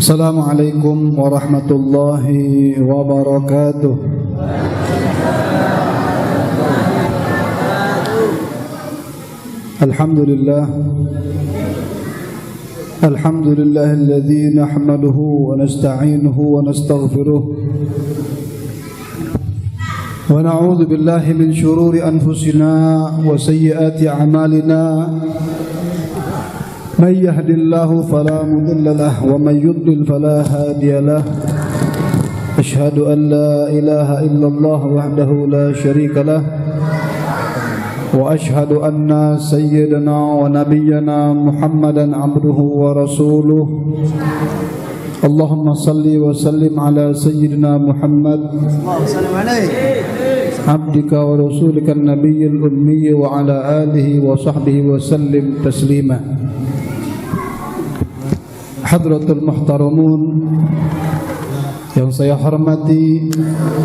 Assalamualaikum warahmatullahi wabarakatuh. Alhamdulillah alladzi nahmaduhu wa nasta'inuhu wa nastaghfiruh wa na'udzu billahi min shururi anfusina wa sayyiati a'malina. من يهد الله فلا مضل له ومن يضلل فلا هادي له أشهد أن لا إله إلا الله وحده لا شريك له وأشهد أن سيدنا ونبينا محمدا عبده ورسوله اللهم صل وسلم على سيدنا محمد عبدك ورسولك النبي الأمي وعلى آله وصحبه وسلم تسليما. Hadratul muhtaramun yang saya hormati,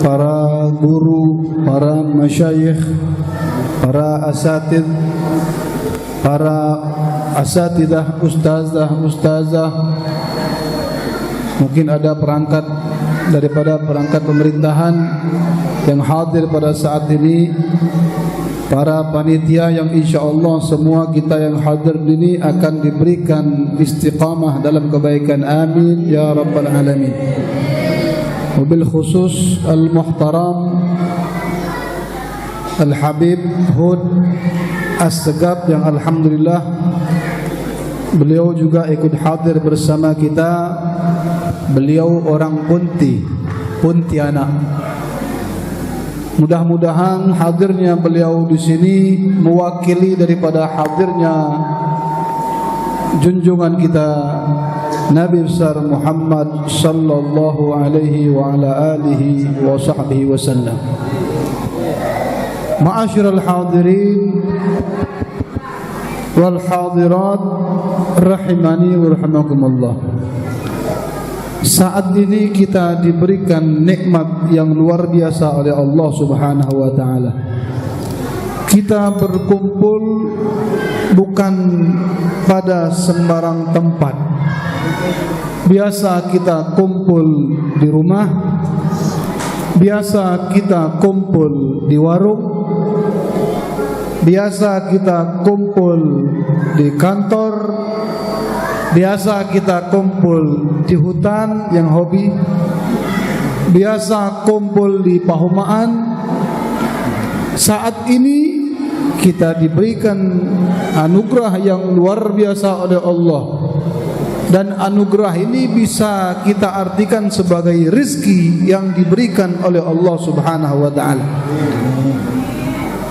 para guru, para masyayikh, para asatidah, ustazah, mungkin ada perangkat daripada perangkat pemerintahan yang hadir pada saat ini, para panitia yang insyaallah semua kita yang hadir ini akan diberikan istiqamah dalam kebaikan, amin ya rabbal alamin. Wabil khusus al-muhtaram Al-Habib Hud As-Segaf yang alhamdulillah beliau juga ikut hadir bersama kita. Beliau orang Pontianak. Mudah-mudahan hadirnya beliau di sini mewakili daripada hadirnya junjungan kita Nabi besar Muhammad sallallahu alaihi wa ala alihi wa sahbihi wasallam. Ma'asyiral hadirin wal hadirat rahimani wa rahimakumullah. Saat ini kita diberikan nikmat yang luar biasa oleh Allah Subhanahu wa taala. Kita berkumpul bukan pada sembarang tempat. Biasa kita kumpul di rumah, biasa kita kumpul di warung, biasa kita kumpul di kantor, biasa kita kumpul di hutan yang hobi, biasa kumpul di pahumaan. Saat ini kita diberikan anugerah yang luar biasa oleh Allah, dan anugerah ini bisa kita artikan sebagai rezeki yang diberikan oleh Allah Subhanahu wa taala.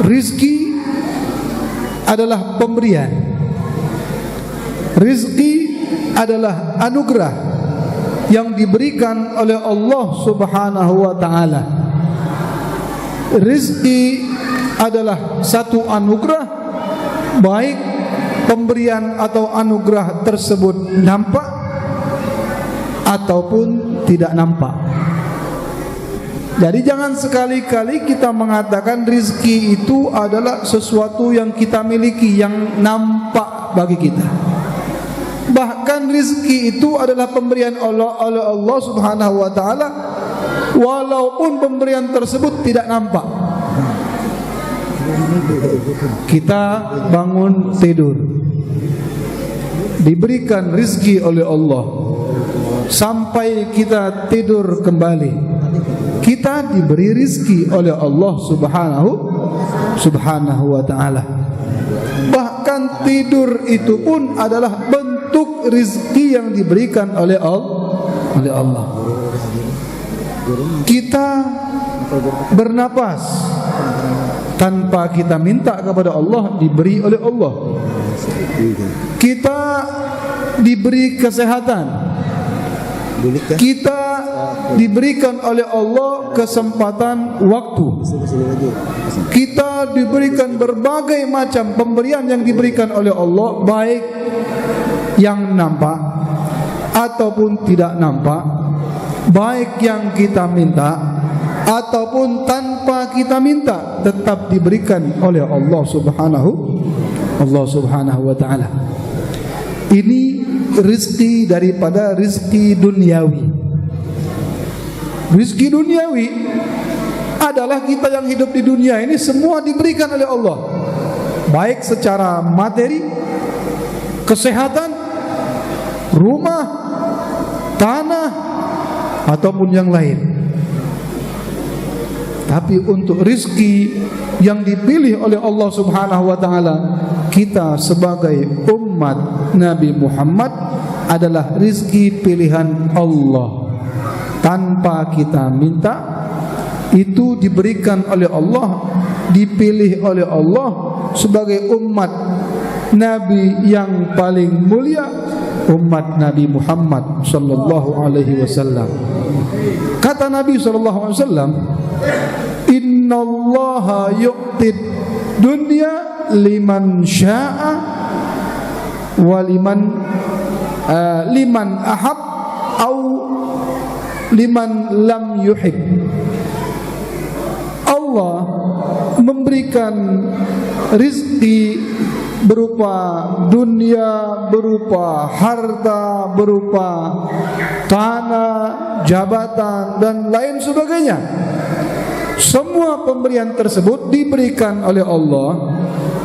Rezeki adalah pemberian. Rezeki adalah anugerah yang diberikan oleh Allah Subhanahu wa taala. Rezeki adalah satu anugerah, baik pemberian atau anugerah tersebut nampak ataupun tidak nampak. Jadi jangan sekali-kali kita mengatakan rezeki itu adalah sesuatu yang kita miliki, yang nampak bagi kita. Bahkan rezeki itu adalah pemberian oleh Allah Subhanahu wa taala, walaupun pemberian tersebut tidak nampak. Kita bangun tidur, diberikan rezeki oleh Allah, sampai kita tidur kembali, kita diberi rezeki oleh Allah Subhanahu wa taala. Bahkan tidur itu pun adalah bentuk rezeki yang diberikan oleh Allah. Kita bernapas tanpa kita minta kepada Allah, diberi oleh Allah. Kita diberi kesehatan, kita diberikan oleh Allah kesempatan waktu, kita diberikan berbagai macam pemberian yang diberikan oleh Allah, baik yang nampak ataupun tidak nampak, baik yang kita minta ataupun tanpa kita minta, tetap diberikan oleh Allah Subhanahu wa taala. Ini rizki daripada rizki duniawi. Rizki duniawi adalah kita yang hidup di dunia ini semua diberikan oleh Allah, baik secara materi, kesehatan, rumah, tanah, ataupun yang lain. Tapi untuk rizki yang dipilih oleh Allah Subhanahu wa ta'ala, kita sebagai umat Nabi Muhammad adalah rizki pilihan Allah. Tanpa kita minta, itu diberikan oleh Allah, dipilih oleh Allah sebagai umat Nabi yang paling mulia, umat Nabi Muhammad sallallahu alaihi wasallam. Kata Nabi sallallahu alaihi wasallam, innallaha yu'tid dunya liman syaa wa liman ahab au liman lam yuhib. Allah memberikan rizki berupa dunia, berupa harta, berupa tanah, jabatan, dan lain sebagainya. Semua pemberian tersebut diberikan oleh Allah,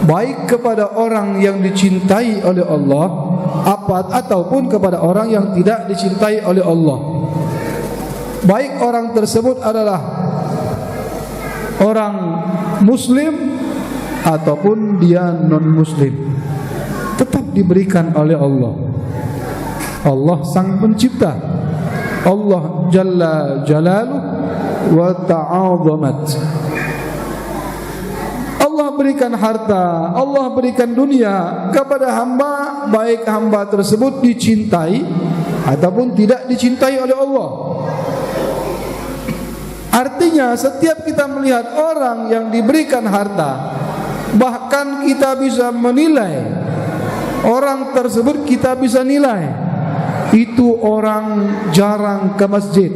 baik kepada orang yang dicintai oleh Allah ataupun kepada orang yang tidak dicintai oleh Allah. Baik orang tersebut adalah orang muslim ataupun dia non-muslim, tetap diberikan oleh Allah. Allah sang pencipta, Allah Jalla Jalaluh wa ta'azamat. Allah berikan harta, Allah berikan dunia kepada hamba, baik hamba tersebut dicintai ataupun tidak dicintai oleh Allah. Artinya setiap kita melihat orang yang diberikan harta, bahkan kita bisa menilai orang tersebut, kita bisa nilai itu orang jarang ke masjid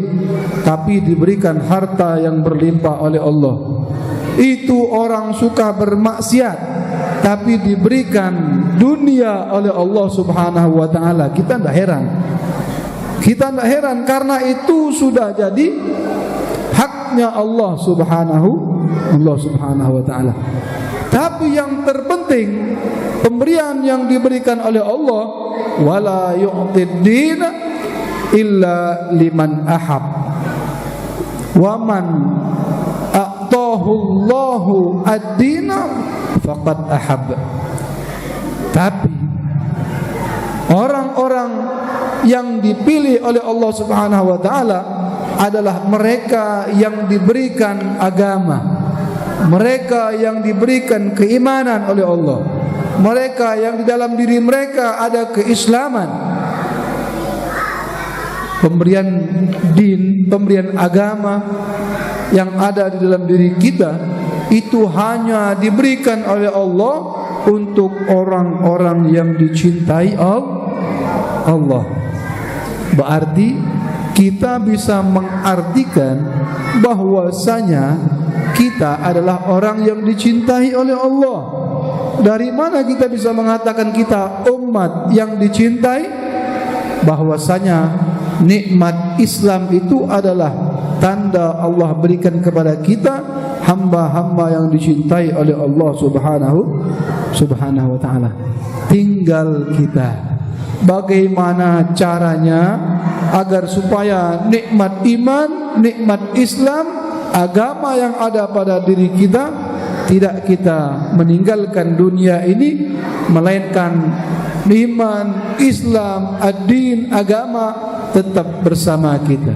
tapi diberikan harta yang berlimpah oleh Allah. Itu orang suka bermaksiat tapi diberikan dunia oleh Allah Subhanahu wa ta'ala. Kita tidak heran. Kita tidak heran karena itu sudah jadi haknya Allah Subhanahu wa ta'ala. Tapi yang terpenting, pemberian yang diberikan oleh Allah, wala yu'tid dina illa liman ahab wa man a'tahu Allahu ad-dina faqad ahab. Tapi orang-orang yang dipilih oleh Allah Subhanahu wa ta'ala adalah mereka yang diberikan agama, mereka yang diberikan keimanan oleh Allah, mereka yang di dalam diri mereka ada keislaman. Pemberian din, pemberian agama yang ada di dalam diri kita itu hanya diberikan oleh Allah untuk orang-orang yang dicintai Allah. Berarti kita bisa mengartikan bahwasanya kita adalah orang yang dicintai oleh Allah. Dari mana kita bisa mengatakan kita umat yang dicintai? Bahwasanya nikmat Islam itu adalah tanda Allah berikan kepada kita, hamba-hamba yang dicintai oleh Allah Subhanahu wa ta'ala. Tinggal kita bagaimana caranya agar supaya nikmat iman, nikmat Islam, agama yang ada pada diri kita, tidak kita meninggalkan dunia ini, melainkan iman, Islam, ad-din, agama tetap bersama kita.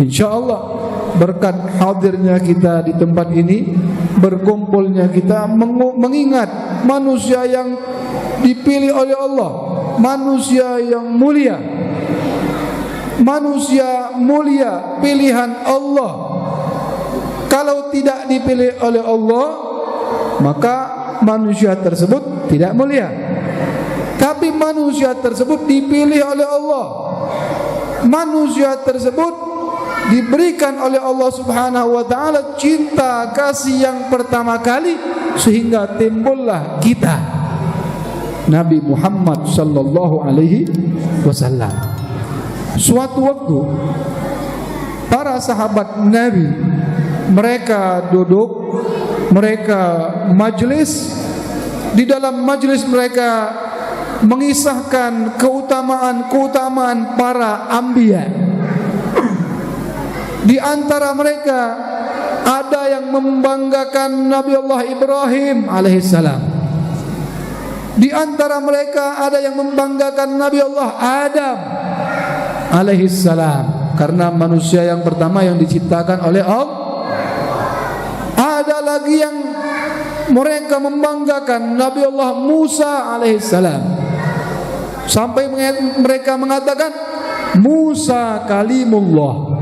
InsyaAllah berkat hadirnya kita di tempat ini, berkumpulnya kita mengingat manusia yang dipilih oleh Allah, manusia yang mulia, manusia mulia pilihan Allah. Kalau tidak dipilih oleh Allah, maka manusia tersebut tidak mulia. Tapi manusia tersebut dipilih oleh Allah, manusia tersebut diberikan oleh Allah Subhanahu wa ta'ala cinta kasih yang pertama kali, sehingga timbullah kita. Nabi Muhammad sallallahu alaihi wasallam. Suatu waktu para sahabat Nabi mereka duduk, mereka majlis. Di dalam majlis mereka mengisahkan keutamaan para anbiya. Di antara mereka ada yang membanggakan Nabi Allah Ibrahim alaihissalam. Di antara mereka ada yang membanggakan Nabi Allah Adam alaihissalam, karena manusia yang pertama yang diciptakan oleh Allah. Ada lagi yang mereka membanggakan Nabi Allah Musa alaihissalam, sampai mereka mengatakan Musa kalimullah.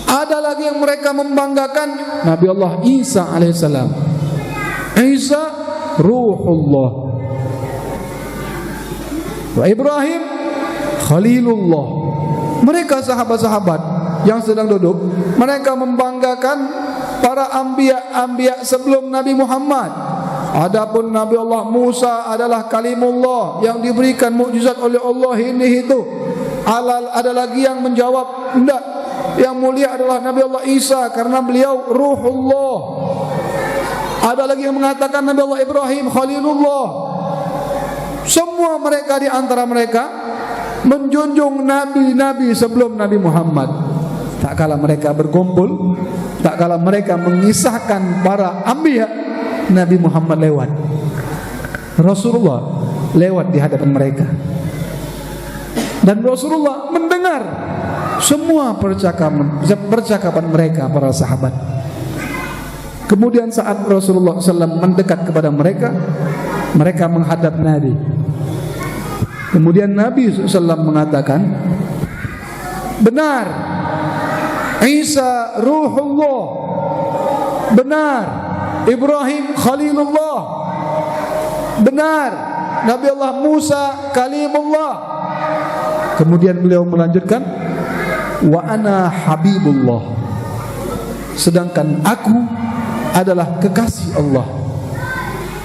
Ada lagi yang mereka membanggakan Nabi Allah Isa alaihissalam, Isa ruhullah, wa Ibrahim khalilullah. Mereka sahabat-sahabat yang sedang duduk, mereka membanggakan para anbiya sebelum Nabi Muhammad. Adapun Nabi Allah Musa adalah kalimullah yang diberikan mukjizat oleh Allah ini itu. Ada lagi yang menjawab, enggak, yang mulia adalah Nabi Allah Isa karena beliau ruhullah. Ada lagi yang mengatakan Nabi Allah Ibrahim khalilullah. Semua mereka di antara mereka menjunjung nabi-nabi sebelum Nabi Muhammad. Tak kala mereka berkumpul, tak kala mereka mengisahkan para anbiya, Nabi Muhammad lewat, Rasulullah lewat di hadapan mereka, dan Rasulullah mendengar semua percakapan mereka para sahabat. Kemudian saat Rasulullah SAW mendekat kepada mereka, mereka menghadap Nabi. Kemudian Nabi SAW mengatakan, benar, Isa ruhullah, benar, Ibrahim khalilullah, benar, Nabi Allah Musa kalimullah. Kemudian beliau melanjutkan, wa ana habibullah, sedangkan aku adalah kekasih Allah.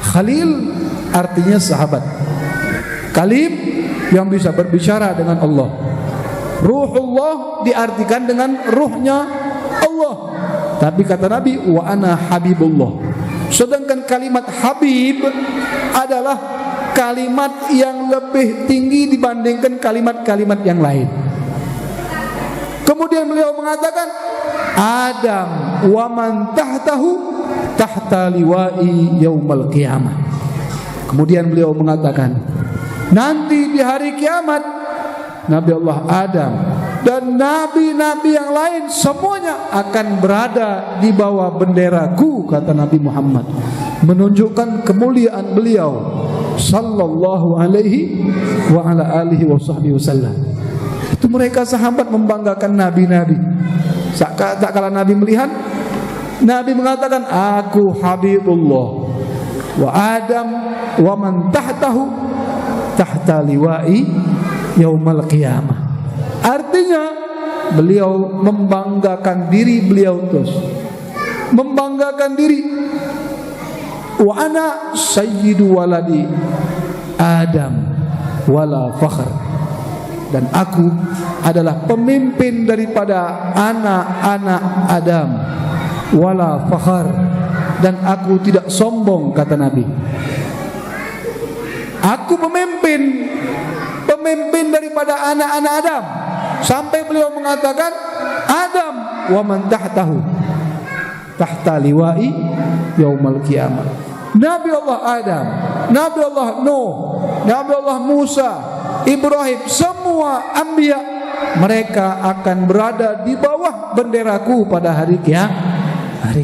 Khalil artinya sahabat, kalim yang bisa berbicara dengan Allah. Ruhullah diartikan dengan ruhnya Allah. Tapi kata Nabi, wa ana habibullah, sedangkan kalimat habib adalah kalimat yang lebih tinggi dibandingkan kalimat-kalimat yang lain. Kemudian beliau mengatakan, Adam wa man tahtahu tahta liwa'i yaumal qiyamah. Kemudian beliau mengatakan, nanti di hari kiamat Nabi Allah Adam dan nabi-nabi yang lain semuanya akan berada di bawah benderaku, kata Nabi Muhammad, menunjukkan kemuliaan beliau sallallahu alaihi wa ala alihi wa sahbihi wasallam. Itu mereka sahabat membanggakan nabi-nabi. Tak kala Nabi melihat, Nabi mengatakan, aku habibullah wa Adam wa man tahtahu tahta liwa'i yaumal qiyamah. Artinya beliau membanggakan diri beliau terus, membanggakan diri. Wa ana sayyidu waladi Adam wala fakhr, dan aku adalah pemimpin daripada anak-anak Adam wala fakhr, dan aku tidak sombong, kata Nabi. Aku pemimpin daripada anak-anak Adam, sampai beliau mengatakan Adam wa man tahtahu tahta liwa'i yaumal qiyamah. Nabi Allah Adam, Nabi Allah Nuh, Nabi Allah Musa, Ibrahim, semua anbiya, mereka akan berada di bawah benderaku pada hari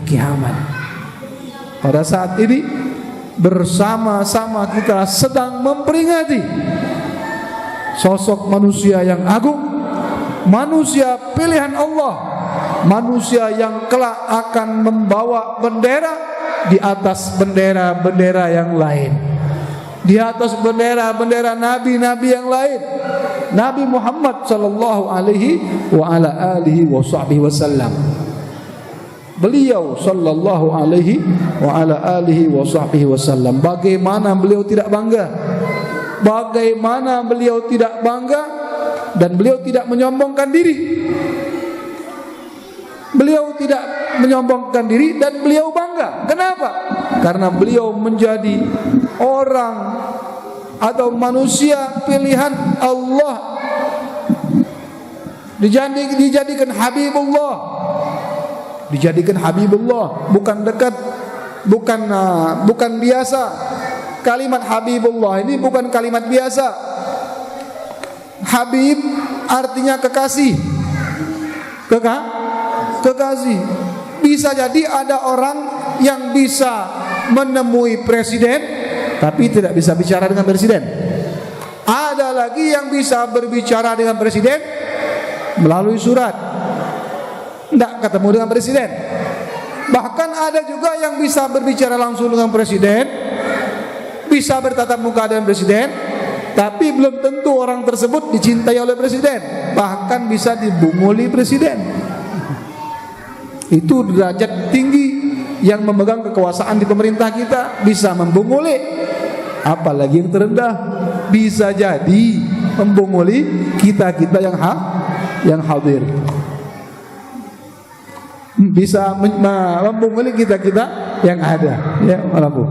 kiamat. Pada saat ini bersama-sama kita sedang memperingati sosok manusia yang agung, manusia pilihan Allah, manusia yang kelak akan membawa bendera di atas bendera-bendera yang lain, di atas bendera-bendera nabi-nabi yang lain, Nabi Muhammad sallallahu alaihi wa ala alihi wa sahbihi wasallam. beliau sallallahu alaihi wa ala alihi wa sahbihi wasallam. Bagaimana beliau tidak bangga? Bagaimana beliau tidak bangga dan beliau tidak menyombongkan diri? Beliau tidak menyombongkan diri dan beliau bangga. Kenapa? Karena beliau menjadi orang atau manusia pilihan Allah, dijadikan Habibullah, dijadikan Habibullah, bukan dekat, bukan biasa. Kalimat Habibullah ini bukan kalimat biasa. Habib artinya kekasih. Kekasih. Bisa jadi ada orang yang bisa menemui presiden tapi tidak bisa bicara dengan presiden. Ada lagi yang bisa berbicara dengan presiden melalui surat, tidak ketemu dengan presiden. Bahkan ada juga yang bisa berbicara langsung dengan presiden, bisa bertatap muka dengan presiden, tapi belum tentu orang tersebut dicintai oleh presiden, bahkan bisa dibunguli presiden. Itu derajat tinggi yang memegang kekuasaan di pemerintah kita, bisa membunguli. Apalagi yang terendah, bisa jadi membunguli kita-kita yang hadir, bisa membunguli kita-kita yang ada. Ya, Malabu.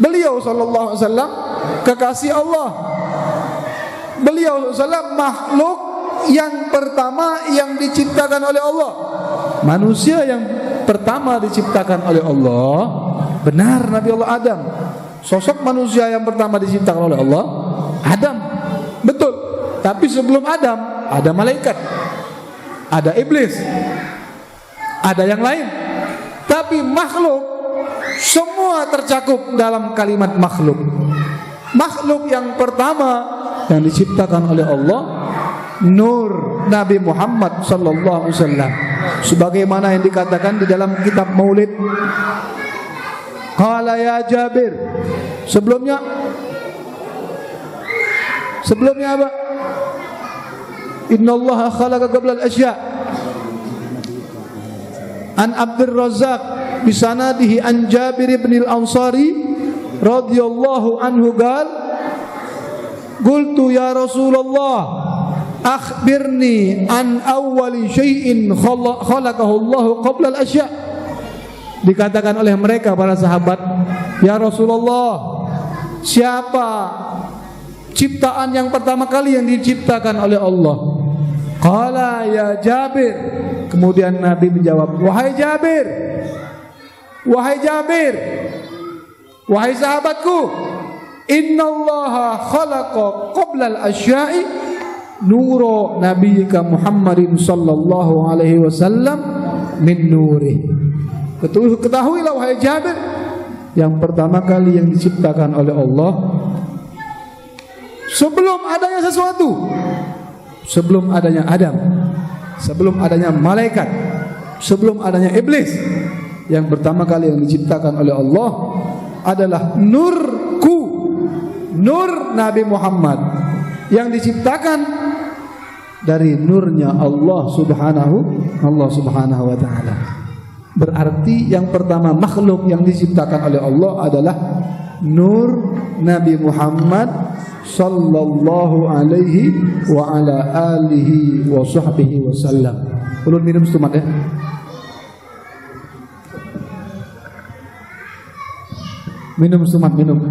Beliau sallallahu alaihi wasallam kekasih Allah. Beliau sallallahu alaihi wasallam makhluk yang pertama yang diciptakan oleh Allah. Manusia yang pertama diciptakan oleh Allah. Benar, Nabi Allah Adam. Sosok manusia yang pertama diciptakan oleh Allah Adam. Betul. Tapi sebelum Adam ada malaikat, ada iblis, ada yang lain. Tapi makhluk semua tercakup dalam kalimat makhluk. Makhluk yang pertama yang diciptakan oleh Allah, Nur Nabi Muhammad sallallahu alaihi wasallam. Sebagaimana yang dikatakan di dalam kitab Maulid. Qala ya Jabir. Sebelumnya apa? Innallaha khalaqa qabla al-asya. An Abdul Razzaq bisanadihi an Jabir ibn al-Ansari radhiyallahu anhu qala qultu ya Rasulullah akhbirni an awwali syai'in khalaqahu Allah qabla al-asya. Dikatakan oleh mereka para sahabat, ya Rasulullah, siapa ciptaan yang pertama kali yang diciptakan oleh Allah? Qala ya Jabir. Kemudian Nabi menjawab, wahai Jabir, wahai sahabatku, innallaha khalaqa qabla al-asya'i nura nabiyyika Muhammadin sallallahu alaihi wasallam min nurih. Ketahuilah wahai Jabir, yang pertama kali yang diciptakan oleh Allah sebelum adanya sesuatu, sebelum adanya Adam, sebelum adanya malaikat, sebelum adanya iblis, yang pertama kali yang diciptakan oleh Allah adalah nurku, nur Nabi Muhammad, yang diciptakan dari nurnya Allah subhanahu wa ta'ala. Berarti yang pertama makhluk yang diciptakan oleh Allah adalah nur Nabi Muhammad sallallahu alaihi wa ala alihi wa sahbihi wasallam. Ulun minum setumat ya. Minum setumat, minum.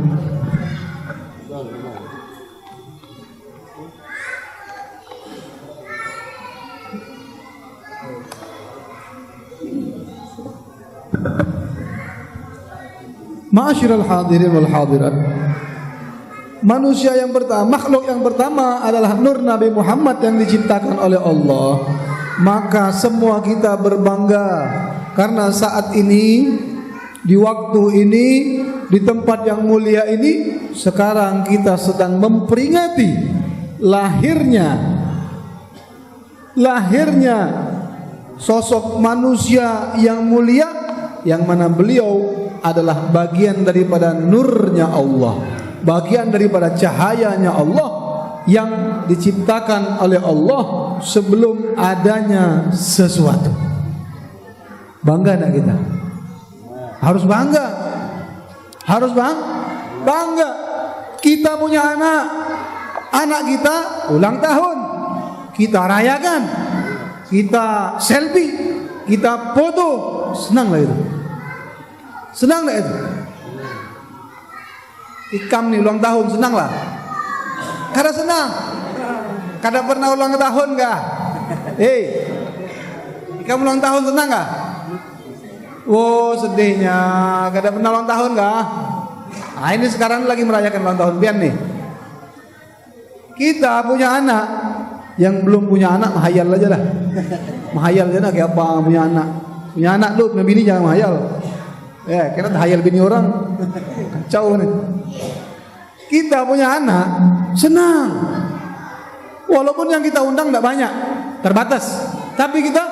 Ma'asyiral hadirin wal hadirat. Manusia yang pertama, makhluk yang pertama adalah nur Nabi Muhammad yang diciptakan oleh Allah. Maka semua kita berbangga karena saat ini, di waktu ini, di tempat yang mulia ini, sekarang kita sedang memperingati lahirnya sosok manusia yang mulia, yang mana beliau adalah bagian daripada nurnya Allah, bagian daripada cahayanya Allah yang diciptakan oleh Allah sebelum adanya sesuatu. Bangga enggak kita? Harus bangga. Harus bangga. Kita punya anak. Anak kita ulang tahun. Kita rayakan. Kita selfie. Kita foto. Senang lah itu. Senang enggak itu? Ikam nih ulang tahun, senang lah. Karena senang. Kada pernah ulang tahun enggak? Ikam ulang tahun senang enggak? Oh sedihnya, kada pernah ulang tahun enggak? Nah ini sekarang lagi merayakan ulang tahun pian nih. Kita punya anak, yang belum punya anak menghayal aja lah. Menghayal aja lah kayak apa punya anak. Punya anak lu, punya bini jangan menghayal. Ya, kira hayal bini orang kacau nih. Kita punya anak senang. Walaupun yang kita undang tidak banyak, terbatas, tapi kita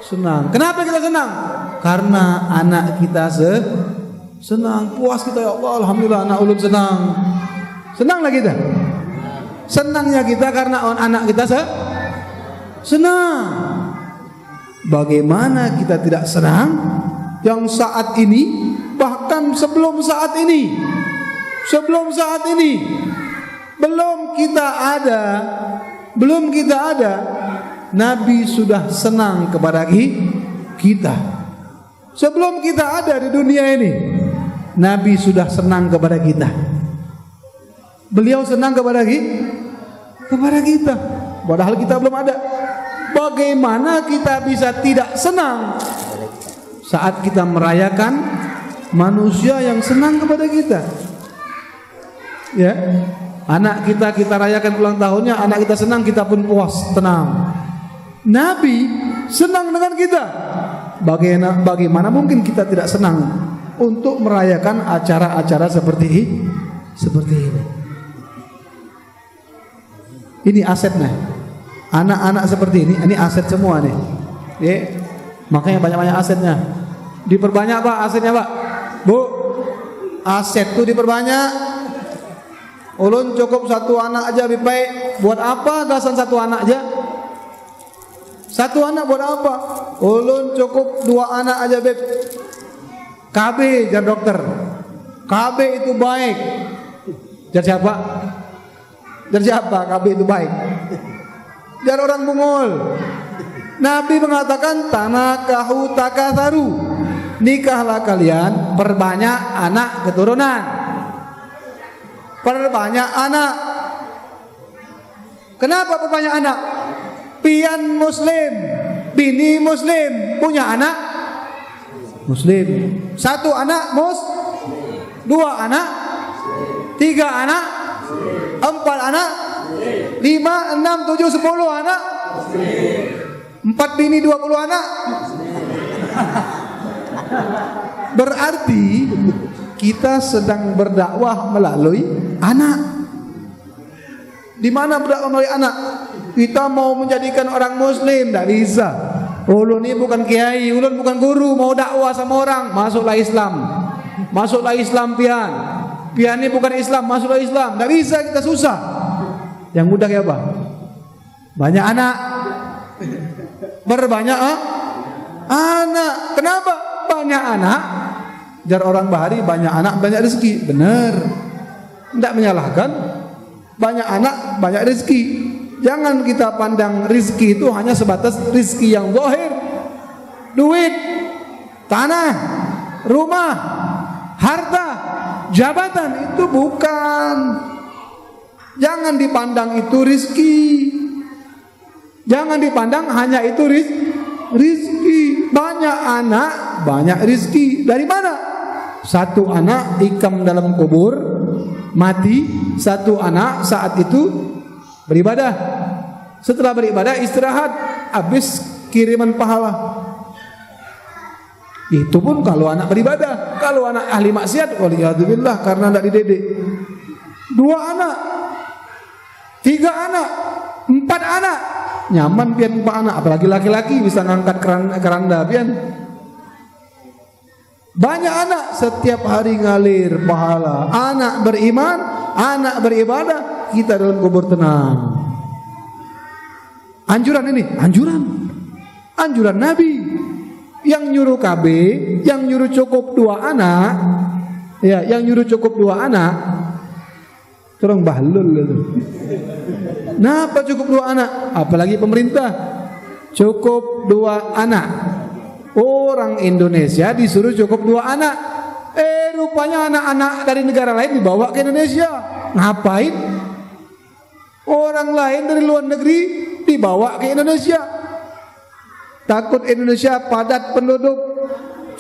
senang. Kenapa kita senang? Karena anak kita senang, puas kita, ya Allah, alhamdulillah anak ulun senang. Senanglah kita. Senangnya kita karena anak kita senang. Bagaimana kita tidak senang yang saat ini, bahkan sebelum saat ini belum kita ada Nabi sudah senang kepada kita. Sebelum kita ada di dunia ini, Nabi sudah senang kepada kita. Beliau senang kepada kita, padahal kita belum ada. Bagaimana kita bisa tidak senang saat kita merayakan manusia yang senang kepada kita? Ya, anak kita rayakan ulang tahunnya, anak kita senang, kita pun puas, tenang. Nabi senang dengan kita. Bagaimana mungkin kita tidak senang untuk merayakan acara-acara seperti ini? Ini asetnya. Anak-anak seperti ini aset semua nih. Ya, makanya banyak-banyak asetnya. Diperbanyak Pak asetnya Pak. Bu, aset tuh diperbanyak. Ulun cukup satu anak aja lebih baik. Buat apa gasan satu anak aja? Satu anak buat apa? Ulun cukup 2 anak aja beb. KB jar dokter. KB itu baik. Jar siapa? Jar siapa? KB itu baik. Jar orang Bungul. Nabi mengatakan tanakahu takatharu. Nikahlah kalian, perbanyak anak keturunan. Perbanyak anak. Kenapa perbanyak anak? Pian muslim, bini muslim, punya anak muslim. 1 anak 2 anak, 3 anak, 4 anak, 5, 6, 7, 10 anak, 4 bini 20 anak. Berarti kita sedang berdakwah melalui anak. Di mana berdakwah melalui anak? Kita mau menjadikan orang muslim, tidak bisa. Ulun ini bukan kiai, ulun bukan guru, mau dakwah sama orang, masuklah Islam. Masuklah Islam pian. Pian ini bukan Islam, masuklah Islam. Tidak bisa, kita susah. Yang mudah ya apa? Banyak anak. Berbanyak anak. Kenapa banyak anak? Jar orang Bahari, banyak anak banyak rezeki. Benar. Tidak menyalahkan. Banyak anak banyak rezeki. Jangan kita pandang rezeki itu hanya sebatas rezeki yang zahir. Duit, tanah, rumah, harta, jabatan, itu bukan. Jangan dipandang itu rezeki. Jangan dipandang hanya itu rezeki. Banyak anak banyak rezeki. Dari mana? 1 anak ikam dalam kubur, mati. 1 anak saat itu beribadah. Setelah beribadah istirahat, habis kiriman pahala. Itu pun kalau anak beribadah. Kalau anak ahli maksiat, waliyadzubillah, karena tidak dididik. 2 anak, 3 anak, 4 anak, nyaman pian 4 anak. Apalagi laki-laki bisa ngangkat keranda pian. Banyak anak, setiap hari ngalir pahala. Anak beriman, anak beribadah, kita dalam kubur tenang. Anjuran ini, anjuran Nabi. Yang nyuruh KB, yang nyuruh cukup 2 anak, ya, yang nyuruh cukup 2 anak, orang bahlul itu. Kenapa cukup 2 anak? Apalagi pemerintah cukup 2 anak. Orang Indonesia disuruh cukup 2 anak. Rupanya anak-anak dari negara lain dibawa ke Indonesia. Ngapain? Orang lain dari luar negeri dibawa ke Indonesia. Takut Indonesia padat penduduk,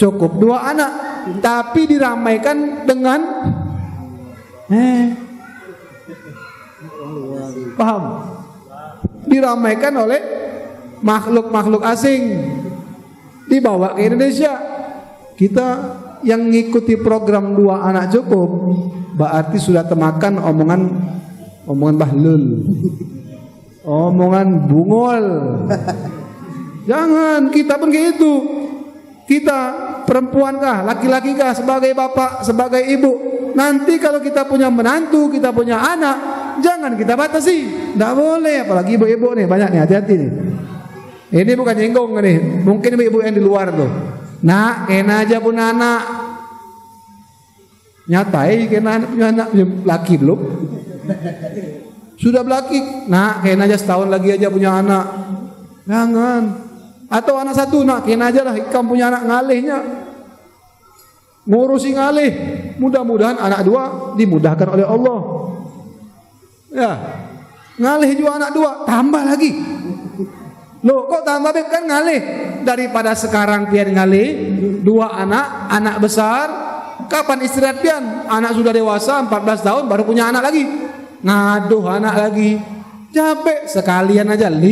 cukup 2 anak. Tapi diramaikan dengan paham? Diramaikan oleh makhluk-makhluk asing, dibawa ke Indonesia. Kita yang ngikuti program 2 anak cukup, berarti sudah temakan omongan bahlul, omongan bungol. Jangan, kita pun kayak itu. Kita perempuan kah, laki-laki kah, sebagai bapak, sebagai ibu, nanti kalau kita punya menantu, kita punya anak, jangan kita batasi. Tidak boleh, apalagi ibu-ibu nih, banyak nih, hati-hati nih. Ini bukan jenggong nih, mungkin ibu-ibu yang di luar tuh. Nak, kena aja punya anak. Nyatai kena punya anak, laki belum? Sudah belaki, nak, kena aja setahun lagi aja punya anak. Jangan. Atau anak 1, nak, kena aja lah, kamu punya anak ngalihnya. Ngurusi ngalih. Mudah-mudahan anak 2 dimudahkan oleh Allah. Ya, ngalih juga anak 2, tambah lagi. Loh, kok tambah beb, kan ngalih. Daripada sekarang pian ngalih 2 anak besar, kapan istirahat pian? Anak sudah dewasa 14 tahun baru punya anak lagi. Ngaduh anak lagi. Capek, sekalian aja 5.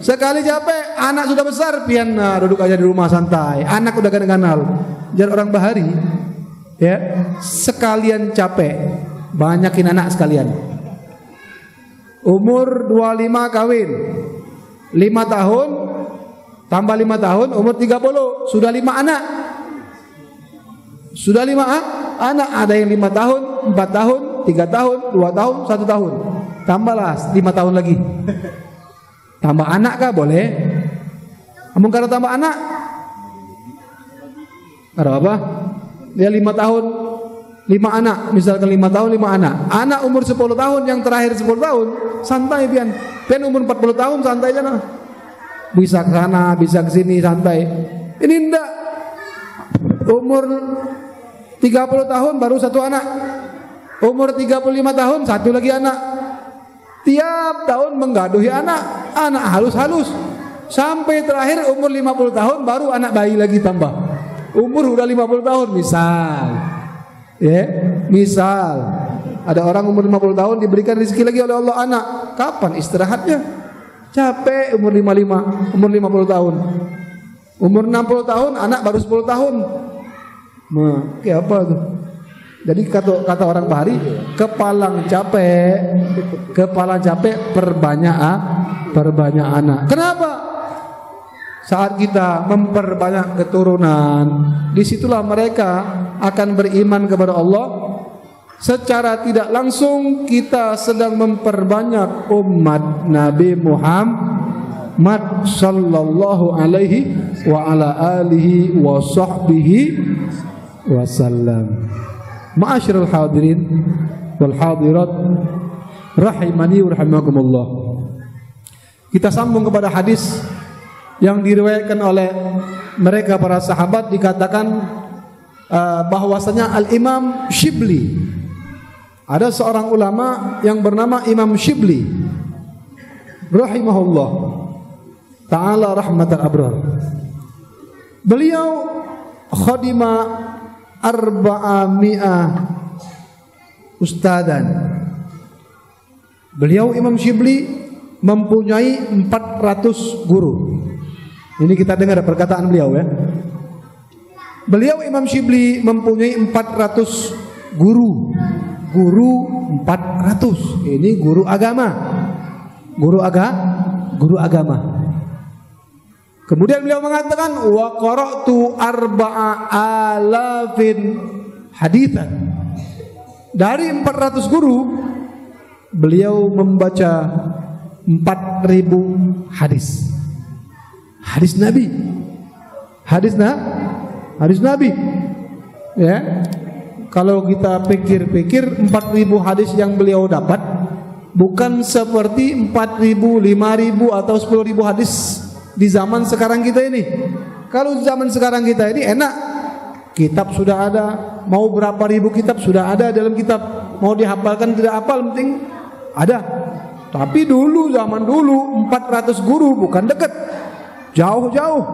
Sekali capek, anak sudah besar, pian duduk aja di rumah santai. Anak udah ganal, jadi orang bahari. Ya, sekalian capek, banyakin anak sekalian. Umur 25 kawin, 5 tahun, tambah 5 tahun, umur 30, sudah 5 anak. Sudah 5 anak, ada yang 5 tahun, 4 tahun, 3 tahun, 2 tahun, 1 tahun. Tambahlah 5 tahun lagi. Tambah anak kah? Boleh. Namun kalau tambah anak, ada apa? Dia 5 tahun, 5 anak. Misalkan 5 tahun, 5 anak. Anak umur 10 tahun, yang terakhir 10 tahun, santai pian. Pian umur 40 tahun, santai aja nah. Bisa ke sana, bisa ke sini, santai. Ini enggak. Umur 30 tahun, baru 1 anak. Umur 35 tahun, 1 lagi anak. Tiap tahun menggaduhi anak halus-halus. Sampai terakhir umur 50 tahun baru anak bayi lagi tambah. Umur udah 50 tahun misal. Ya, misal ada orang umur 50 tahun diberikan rezeki lagi oleh Allah anak. Kapan istirahatnya? Capek umur 55, umur 50 tahun. Umur 60 tahun anak baru 10 tahun. Nah, kayak apa tuh? Jadi kata orang Bahari, kepalang capek, perbanyak anak. Kenapa? Saat kita memperbanyak keturunan, disitulah mereka akan beriman kepada Allah. Secara tidak langsung kita sedang memperbanyak umat Nabi Muhammad sallallahu alaihi wa ala alihi wa sahbihi wasallam. Ma'asyiral hadirin wal hadirat rahimani wa rahimakumullah. Kita sambung kepada hadis yang diriwayatkan oleh mereka para sahabat, dikatakan bahwasanya Al-Imam Shibli, ada seorang ulama yang bernama Imam Shibli rahimahullah ta'ala rahmatan abrar. Beliau khadima 400 ustadan. Beliau Imam Shibli mempunyai 400 guru. Ini kita dengar perkataan beliau ya. Beliau Imam Shibli mempunyai 400 guru. Guru 400. Ini guru agama. Guru agama. Kemudian beliau mengatakan wa qara'tu 4,000 haditsan. Dari 400 guru beliau membaca 4.000 hadis. Hadis Nabi. Hadis Nabi. Ya. Kalau kita pikir-pikir 4.000 hadis yang beliau dapat bukan seperti 4.000, 5.000 atau 10.000 hadis di zaman sekarang kita ini. Kalau zaman sekarang kita ini enak, kitab sudah ada, mau berapa ribu kitab sudah ada dalam kitab, mau dihafalkan tidak hafal penting ada. Tapi dulu, zaman dulu 400 guru bukan dekat, jauh-jauh.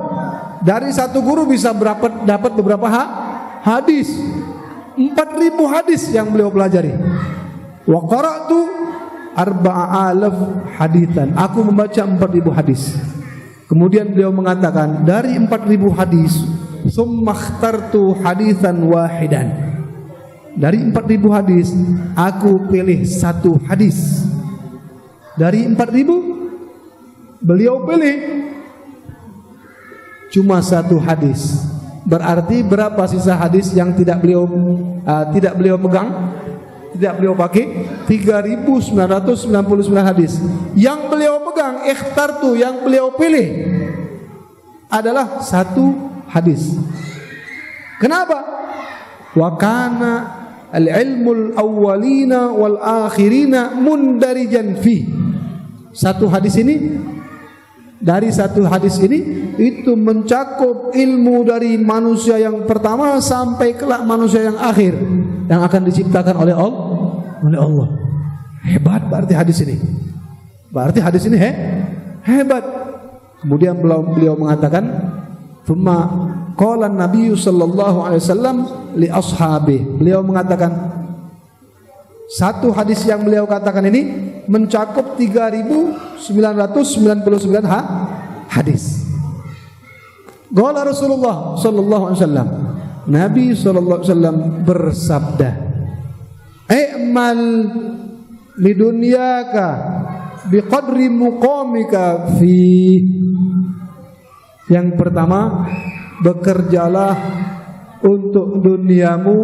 Dari satu guru bisa dapat beberapa hadis. 4.000 hadis yang beliau pelajari. Wa qara'tu 4,000 hadisan. Aku membaca 4.000 hadis. Kemudian beliau mengatakan, dari 4.000 hadis, summa ikhtartu hadisan wahidan. Dari 4.000 hadis, aku pilih satu hadis. Dari 4.000, beliau pilih cuma satu hadis. Berarti berapa sisa hadis yang tidak beliau pegang, tidak beliau pakai? 3.999 hadis. Yang beliau pegang, ikhtartu, yang beliau pilih adalah satu hadis. Kenapa? Wa kana al-ilmul awwalina wal akhirina mundarijan fi. Satu hadis ini, dari satu hadis ini itu mencakup ilmu dari manusia yang pertama sampai kelak manusia yang akhir yang akan diciptakan oleh Allah. Hebat berarti hadis ini. Berarti hadis ini hebat. Kemudian beliau mengatakan, "Tsumma qala an-nabiy sallallahu alaihi wasallam li ashabi." Beliau mengatakan, satu hadis yang beliau katakan ini mencakup 3.999 hadis. Qala Rasulullah sallallahu alaihi wasallam, Nabi sallallahu alaihi wasallam bersabda, "I'mal lidunyaka biqadri muqamika fi." Yang pertama, bekerjalah untuk duniamu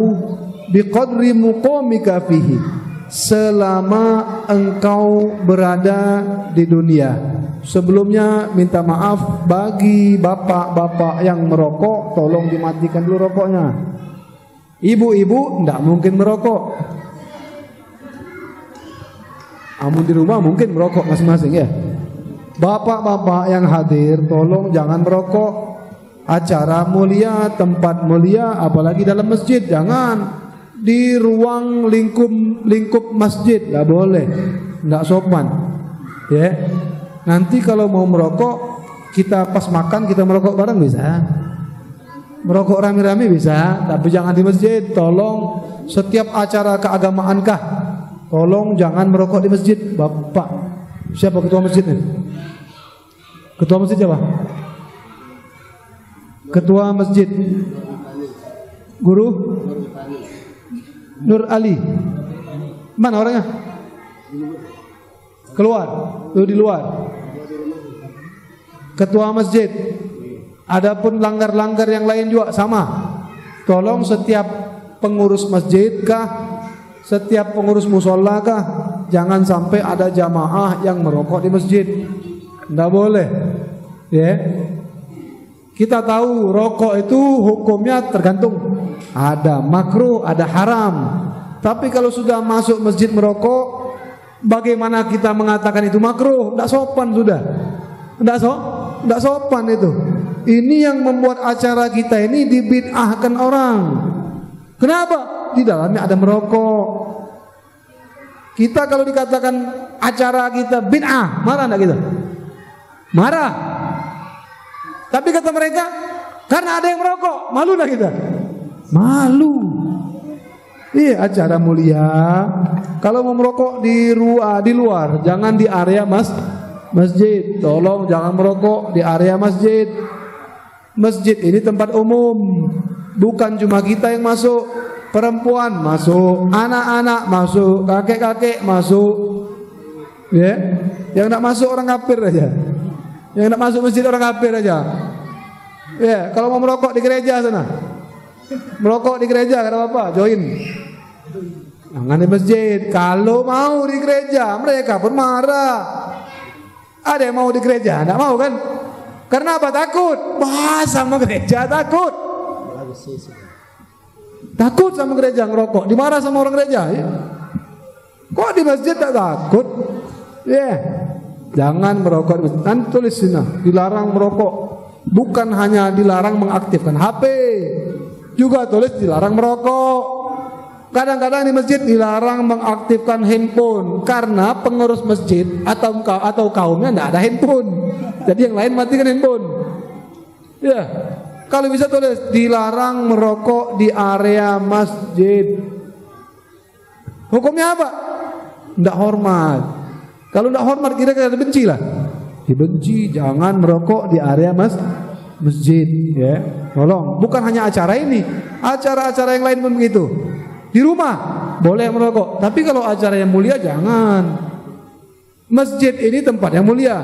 biqadri muqamika fihi, selama engkau berada di dunia. Sebelumnya minta maaf bagi bapak-bapak yang merokok, tolong dimatikan dulu rokoknya. Ibu-ibu tidak mungkin merokok. Amun di rumah mungkin merokok masing-masing ya. Bapak-bapak yang hadir, tolong jangan merokok. Acara mulia, tempat mulia, apalagi dalam masjid, jangan. Di ruang lingkup masjid nggak boleh, nggak sopan. Ya, nanti kalau mau merokok, kita pas makan kita merokok bareng bisa, merokok rame-rame bisa, tapi jangan di masjid. Tolong setiap acara keagamaan kah, tolong jangan merokok di masjid. Bapak, siapa ketua masjidnya? Ketua masjid siapa? Ketua masjid, guru Nur Ali. Mana orangnya? Keluar. Tuh di luar. Ketua masjid. Adapun langgar-langgar yang lain juga sama. Tolong setiap pengurus masjid kah, setiap pengurus musola kah, jangan sampai ada jamaah yang merokok di masjid. Enggak boleh. Ya. Kita tahu rokok itu hukumnya tergantung. Ada makruh, ada haram. Tapi kalau sudah masuk masjid merokok, bagaimana kita mengatakan itu makruh? Tidak sopan sudah. Tidak sopan itu. Ini yang membuat acara kita ini dibid'ahkan orang. Kenapa? Di dalamnya ada merokok. Kita kalau dikatakan acara kita bid'ah, marah enggak kita? Marah. Tapi kata mereka, karena ada yang merokok, malu enggak kita? Malu. Iya, acara mulia. Kalau mau merokok di luar, jangan di area masjid. Tolong jangan merokok di area masjid. Masjid ini tempat umum. Bukan cuma kita yang masuk, perempuan masuk, anak-anak masuk, kakek-kakek masuk. Ya, yang enggak masuk orang kafir aja. Yang enggak masuk masjid orang kafir aja. Ya, kalau mau merokok di gereja sana. Merokok di gereja kata Bapak, join. Jangan di masjid. Kalau mau di gereja, mereka pun marah. Ada yang mau di gereja, enggak mau kan? Karena apa? Takut. Wah, sama gereja takut. Takut sama gereja ngerokok, dimarah sama orang gereja. Ya. Kok di masjid tak takut? Jangan merokok. Nanti tulis sini, dilarang merokok. Bukan hanya dilarang mengaktifkan HP, juga tulis dilarang merokok. Kadang-kadang di masjid dilarang mengaktifkan handphone karena pengurus masjid atau kaumnya tidak ada handphone. Jadi yang lain matikan handphone. Ya, kalau bisa tulis dilarang merokok di area masjid. Hukumnya apa? Tidak hormat. Kalau tidak hormat kira-kira dibenci lah. Dibenci, jangan merokok di area masjid. Ya, tolong. Bukan hanya acara ini, acara-acara yang lain pun begitu. Di rumah boleh merokok, tapi kalau acara yang mulia jangan. Masjid ini tempat yang mulia,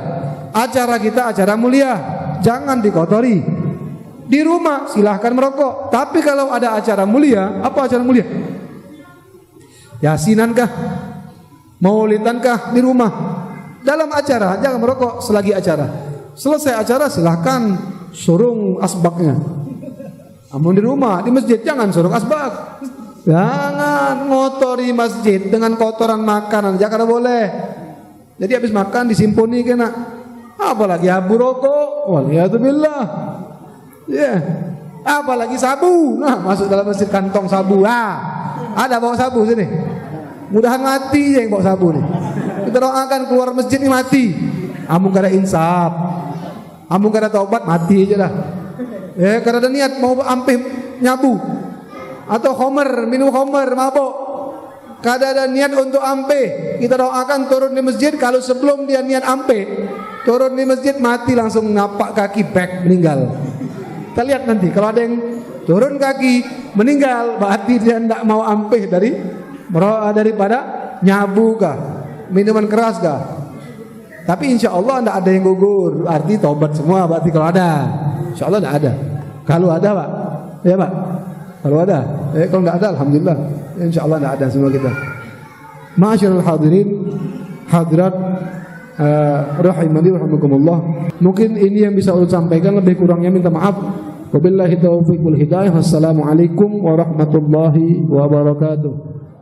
acara kita acara mulia, jangan dikotori. Di rumah silahkan merokok, tapi kalau ada acara mulia, apa acara mulia? Yasinankah, maulidankah di rumah? Dalam acara jangan merokok selagi acara. Selesai acara silahkan surung asbaknya. Namun di rumah, di masjid jangan surung asbak. Jangan ngotori masjid dengan kotoran makanan, jangan boleh. Jadi habis makan disimponi kena. Apalagi abu rokok, waliyadzubillah. Apalagi sabu. Nah, masuk dalam masjid kantong sabu. Ada bawa sabu sini. Mudahan mati yang bawa sabu nih. Kita doakan keluar masjid ini mati. Amun kada insaf, amun kada taubat mati aja dah. Kada ada niat mau ampih nyabu. Atau homer, minum homer, mabok. Kada ada niat untuk ampe. Kita doakan turun di masjid. Kalau sebelum dia niat ampe, turun di masjid mati langsung napak kaki back meninggal. Kita lihat nanti kalau ada yang turun kaki meninggal, berarti dia tidak mau ampe daripada nyabu kah, minuman keras kah. Tapi insya Allah tidak ada yang gugur. Arti taubat semua. Berarti kalau ada, insya Allah tidak ada. Kalau ada Pak, ya Pak. Kalau ada, kalau tidak ada, alhamdulillah. Insya Allah tidak ada semua kita. Ma'asyiral hadirin, hadirat, rahimani rahimakumullah. Mungkin ini yang bisa ulun sampaikan, lebih kurangnya minta maaf. Wabillahi taufiq wal hidayah. Wassalamualaikum warahmatullahi wabarakatuh.